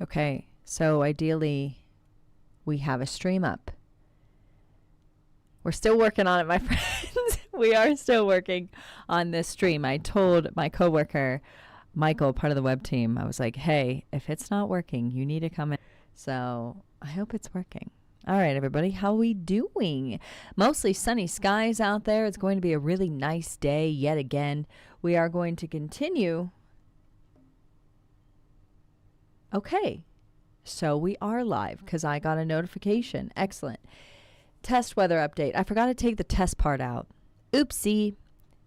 Okay, so ideally we have a stream up. We're still working on it, my friends. We are still working on this stream. I told my coworker, Michael, part of the web team, I was like, hey, if it's not working, you need to come in. So I hope it's working. All right, everybody, how we doing? Mostly sunny skies out there. It's going to be a really nice day yet again. We are going to continue. Okay, so we are live because I got a notification. Excellent. Test weather update. I forgot to take the test part out. Oopsie.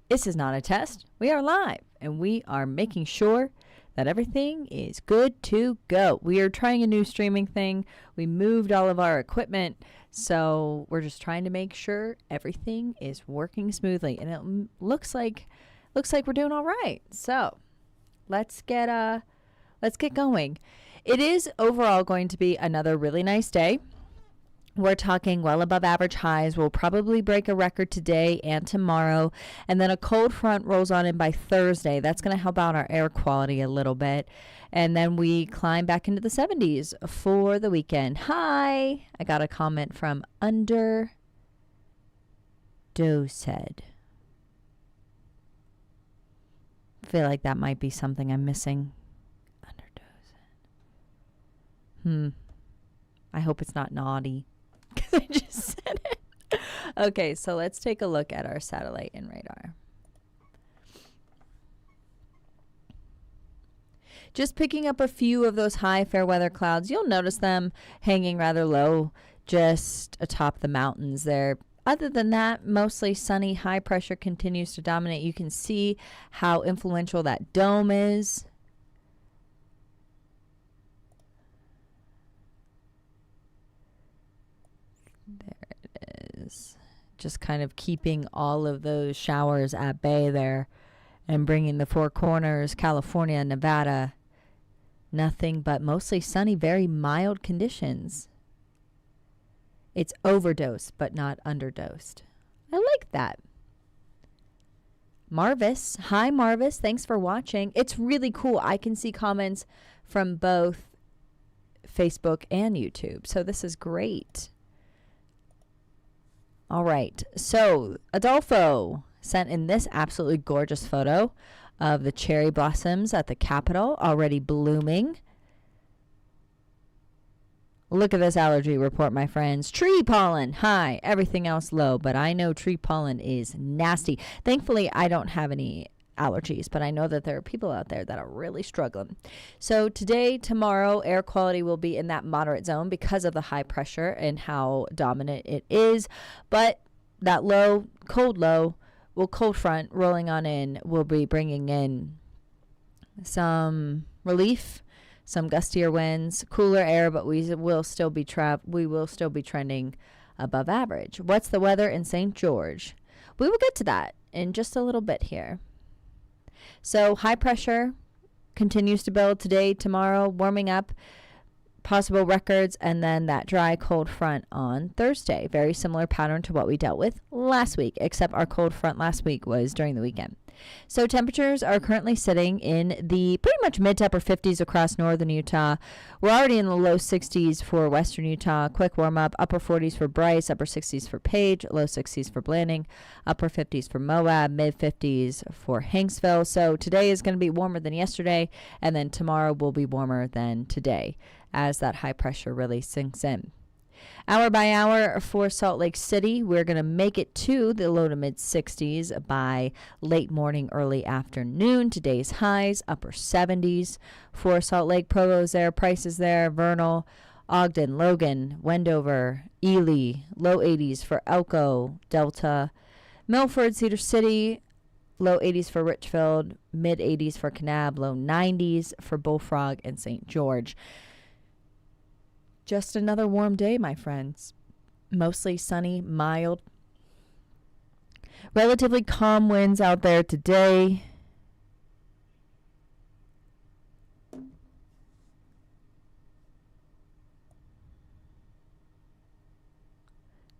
This is not a test. We are live, and we are making sure that everything is good to go. We are trying a new streaming thing. We moved all of our equipment, so we're just trying to make sure everything is working smoothly, and it looks like we're doing all right. So let's get going. It is overall going to be another really nice day. We're talking well above average highs. We'll probably break a record today and tomorrow. And then a cold front rolls on in by Thursday. That's going to help out our air quality a little bit. And then we climb back into the 70s for the weekend. Hi. I got a comment from Underdosed. I feel like that might be something I'm missing. Underdosed. I hope it's not naughty. I just said it. Okay, so let's take a look at our satellite and radar. Just picking up a few of those high fair weather clouds. You'll notice them hanging rather low just atop the mountains there. Other than that, mostly sunny. High pressure continues to dominate. You can see how influential that dome is. There it is. Just kind of keeping all of those showers at bay there and bringing the Four Corners, California, Nevada, nothing but mostly sunny, very mild conditions. It's overdosed, but not underdosed. I like that. Marvis. Hi, Marvis. Thanks for watching. It's really cool. I can see comments from both Facebook and YouTube, so this is great. All right, so Adolfo sent in this absolutely gorgeous photo of the cherry blossoms at the Capitol already blooming. Look at this allergy report, my friends. Tree pollen high, everything else low, but I know tree pollen is nasty. Thankfully, I don't have any allergies, but I know that there are people out there that are really struggling. So today, tomorrow, air quality will be in that moderate zone because of the high pressure and how dominant it is. But that low, cold front rolling on in will be bringing in some relief, some gustier winds, cooler air, but we will still be trending above average. What's the weather in St. George? We will get to that in just a little bit here. So high pressure continues to build today, tomorrow, warming up, possible records, and then that dry cold front on Thursday. Very similar pattern to what we dealt with last week, except our cold front last week was during the weekend. So temperatures are currently sitting in the pretty much mid to upper 50s across northern Utah. We're already in the low 60s for western Utah. Quick warm up, upper 40s for Bryce, upper 60s for Page, low 60s for Blanding, upper 50s for Moab, mid 50s for Hanksville. So today is going to be warmer than yesterday, and then tomorrow will be warmer than today as that high pressure really sinks in. Hour by hour for Salt Lake City, we're going to make it to the low to mid 60s by late morning, early afternoon. Today's highs, upper 70s for Salt Lake. Provo's there, Price there, Vernal, Ogden, Logan, Wendover, Ely, low 80s for Elko, Delta, Milford, Cedar City, low 80s for Richfield, mid 80s for Kanab, low 90s for Bullfrog and St. George. Just another warm day, my friends. Mostly sunny, mild. Relatively calm winds out there today.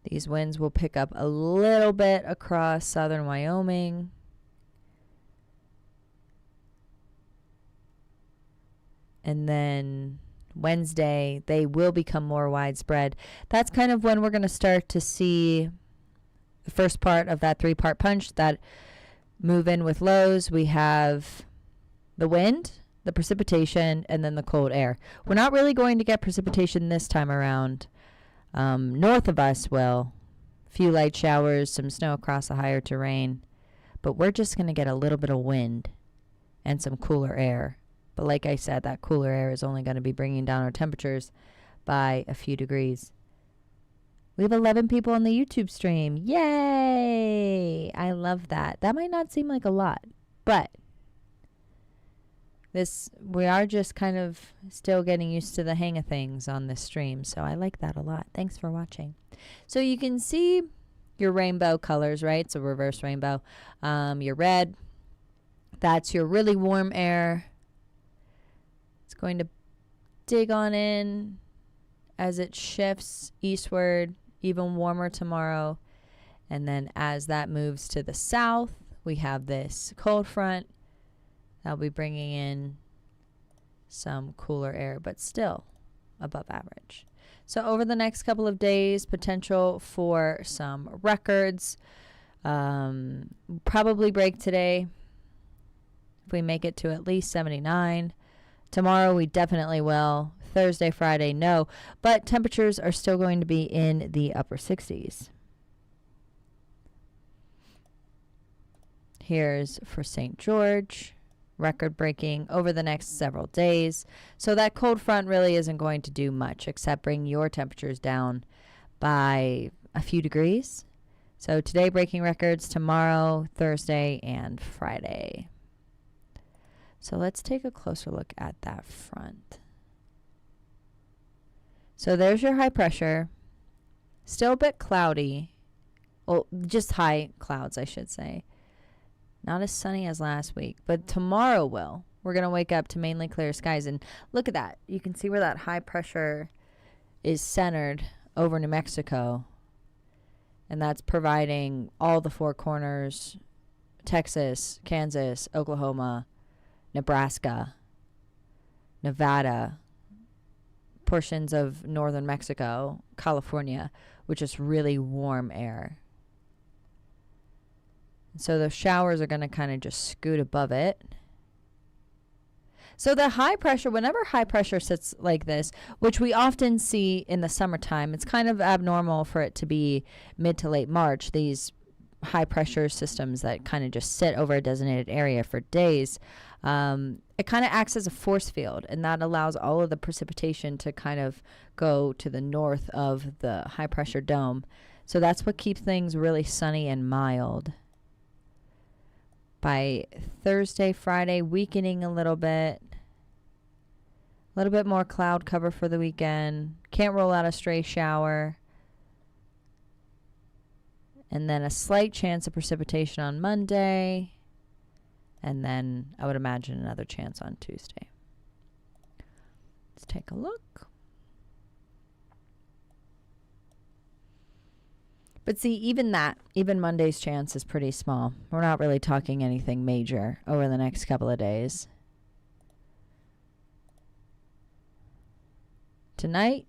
These winds will pick up a little bit across southern Wyoming. And then Wednesday, they will become more widespread. That's kind of when we're going to start to see the first part of that 3-part punch, that move in with lows. We have the wind, the precipitation, and then the cold air. We're not really going to get precipitation this time around. North of us will. Few light showers, some snow across the higher terrain. But we're just going to get a little bit of wind and some cooler air. But like I said, that cooler air is only going to be bringing down our temperatures by a few degrees. We have 11 people on the YouTube stream. Yay! I love that. That might not seem like a lot, but we are just kind of still getting used to the hang of things on this stream, so I like that a lot. Thanks for watching. So you can see your rainbow colors, right? So reverse rainbow. Your red, that's your really warm air. It's going to dig on in as it shifts eastward, even warmer tomorrow. And then as that moves to the south, we have this cold front. That'll be bringing in some cooler air, but still above average. So over the next couple of days, potential for some records. Probably break today if we make it to at least 79. Tomorrow we definitely will. Thursday, Friday, no. But temperatures are still going to be in the upper 60s. Here's for St. George. Record breaking over the next several days. So that cold front really isn't going to do much except bring your temperatures down by a few degrees. So today breaking records, tomorrow, Thursday, and Friday. So let's take a closer look at that front. So there's your high pressure. Still a bit cloudy. Well, just high clouds, I should say. Not as sunny as last week, but tomorrow will. We're going to wake up to mainly clear skies. And look at that. You can see where that high pressure is centered over New Mexico. And that's providing all the four corners, Texas, Kansas, Oklahoma, Nebraska, Nevada, portions of northern Mexico, California, which is really warm air. So the showers are going to kind of just scoot above it. So the high pressure, whenever high pressure sits like this, which we often see in the summertime, it's kind of abnormal for it to be mid to late March, these high pressure systems that kind of just sit over a designated area for days. It kind of acts as a force field, and that allows all of the precipitation to kind of go to the north of the high pressure dome. So that's what keeps things really sunny and mild. By Thursday, Friday, weakening a little bit more cloud cover for the weekend. Can't rule out a stray shower. And then a slight chance of precipitation on Monday. And then I would imagine another chance on Tuesday. Let's take a look. But see, even Monday's chance is pretty small. We're not really talking anything major over the next couple of days. Tonight,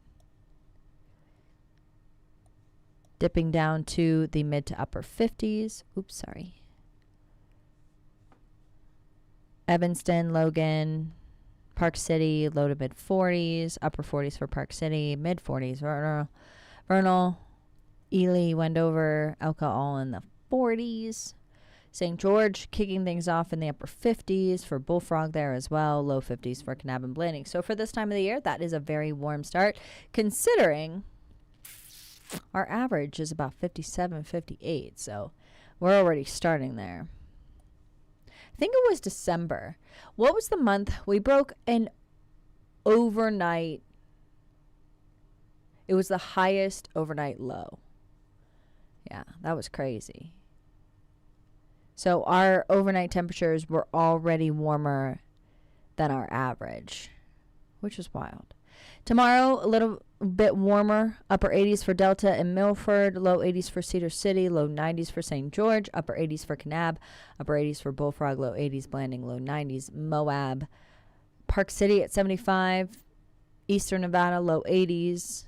dipping down to the mid to upper 50s. Oops, sorry. Evanston, Logan, Park City, low to mid 40s, upper 40s for Park City, mid 40s, Vernal, Ely, Wendover, Elka, all in the 40s. St. George kicking things off in the upper 50s for Bullfrog there as well. Low 50s for Kanab and Blanding. So for this time of the year, that is a very warm start, considering our average is about 57, 58. So we're already starting there. I think it was December. What was the month? We broke an overnight. It was the highest overnight low. Yeah, that was crazy. So our overnight temperatures were already warmer than our average, which is wild. Tomorrow, a little bit warmer, upper 80s for Delta and Milford, low 80s for Cedar City, low 90s for St. George, upper 80s for Kanab, upper 80s for Bullfrog, low 80s Blanding, low 90s Moab. Park City at 75, Eastern Nevada, low 80s.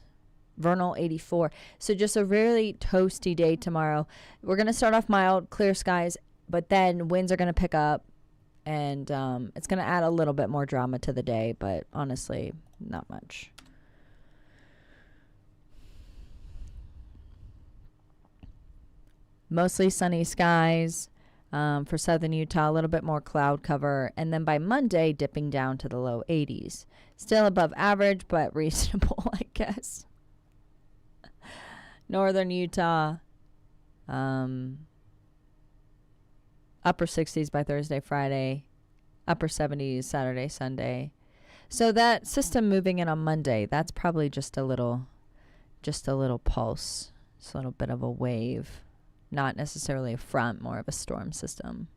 Vernal 84. So just a really toasty day tomorrow. We're going to start off mild, clear skies, but then winds are going to pick up, and it's going to add a little bit more drama to the day, but honestly, not much. Mostly sunny skies for southern Utah, a little bit more cloud cover, and then by Monday, dipping down to the low 80s. Still above average, but reasonable, I guess. Northern Utah, upper 60s by Thursday, Friday, upper 70s Saturday, Sunday. So that system moving in on Monday, that's probably just a little pulse, just a little bit of a wave, not necessarily a front, more of a storm system.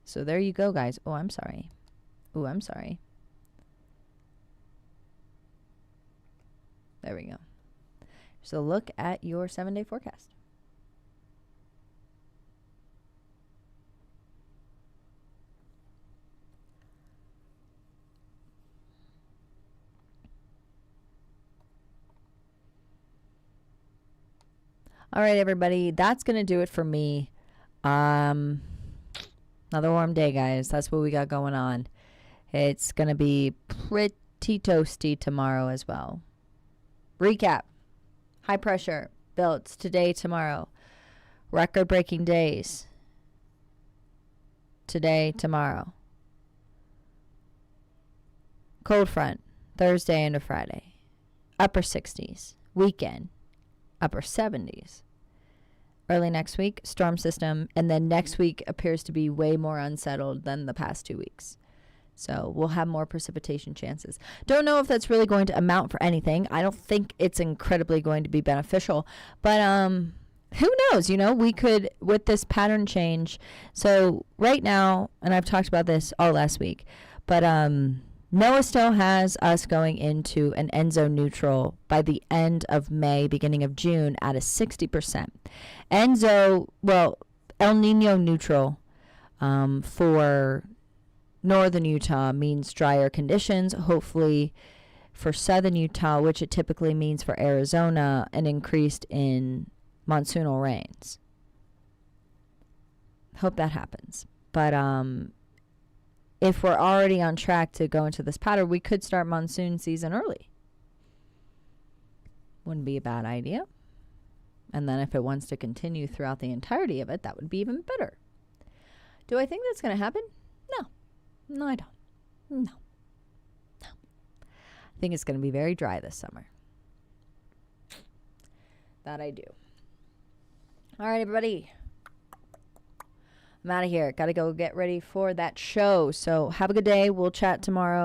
So there you go, guys. Oh, I'm sorry. There we go. So look at your 7-day forecast. All right, everybody. That's going to do it for me. Another warm day, guys. That's what we got going on. It's going to be pretty toasty tomorrow as well. Recap. High pressure builds today, tomorrow. Record-breaking days. Today, tomorrow. Cold front. Thursday into Friday. Upper 60s. Weekend. Upper 70s. Early next week, storm system. And then next week appears to be way more unsettled than the past 2 weeks. So we'll have more precipitation chances. Don't know if that's really going to amount for anything. I don't think it's incredibly going to be beneficial. But who knows? You know, we could, with this pattern change. So right now, and I've talked about this all last week, but NOAA still has us going into an end zone neutral by the end of May, beginning of June at a 60%. El Nino neutral for northern Utah means drier conditions. Hopefully for southern Utah, which it typically means for Arizona, an increase in monsoonal rains. Hope that happens. But if we're already on track to go into this pattern, we could start monsoon season early. Wouldn't be a bad idea. And then if it wants to continue throughout the entirety of it, that would be even better. Do I think that's going to happen? No. No, I don't. No. I think it's going to be very dry this summer. That I do. All right, everybody. I'm out of here. Got to go get ready for that show. So have a good day. We'll chat tomorrow.